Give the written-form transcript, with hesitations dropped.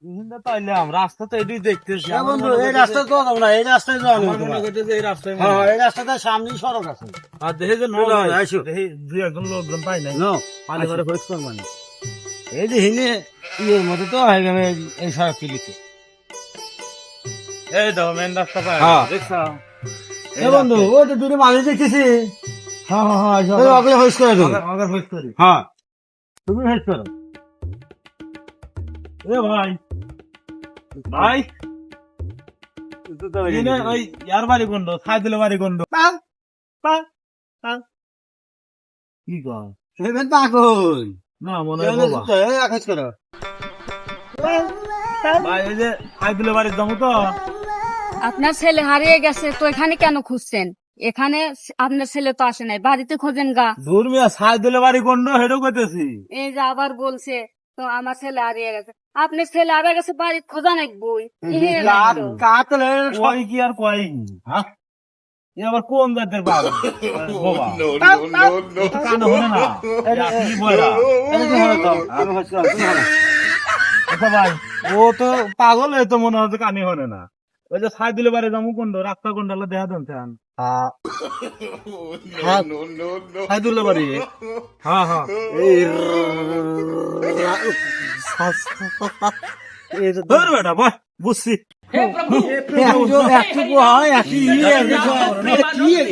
রাস্তা তো এটাই দেখতেছি বন্ধু এই রাস্তায় তো যাবো না, এই রাস্তায় যাওয়া আমার মনে করতেছে এই রাস্তায় হ্যাঁ এই রাস্তাটা সামনেই সড়ক আছে। আর দেখে যে চলো, আইসো। দেখি দুই একজন লোকজন পাই নাই নো পানি ঘরে পরিষ্কার মানে এই যে হিনে ইয়ের মধ্যে তো হয়ে গেলে এই সড়কটি লিখে। এই দাও মেন রাস্তা পাই হ্যাঁ। দেখছো এ বন্ধু ওই তো দূরে মানুষ দেখতেছি। হ্যাঁ হ্যাঁ হ্যাঁ ওই ওগুলো হোস করে দেবো। আমাদের হোস করি হ্যাঁ তুমি হোস করো এ ভাই ভাই এনে ওই ইয়ার বাড়ি কোন সাইদুল বাড়ি কোন কি কর সেভেন পাগল না মনে হয় বাবা আকাশ করো। ভাই ওই যে সাইদুল বাড়ির যাবো তো আপনার ছেলে হারিয়ে গেছে তো এখানে কেন খুঁজছেন? এখানে আপনার ছেলে তো আসে নাই, বাড়িতে খোঁজেন গা। দূর মিয়া সাইদুল বাড়ি কোন হেঁটেও করতেছি এই যে আবার বলছে তো আমার ছেলে হারিয়ে গেছে। আপনার ছেলে হারিয়ে গেছে, বাড়িতে খোঁজা নাই বই। কাতলে কয় কি আর কয় হ্যাঁ এ আবার কোন জাতের বাবা বাবা কানে হলে না কি বয়রা আমি হোস করো তুমি হলো। আচ্ছা ভাই ও তো পাগল এ তো মনে হচ্ছে কানে হলে না ওই যে সাইদুল বাড়ি যাবো কোন রাস্তা কোনটা হলো দেখা দেন চান সাইদুল বাড়ি হ্যাঁ হ্যাঁ ধর বেটা বাহ বুঝছি একটু হয় একটু ইয়ে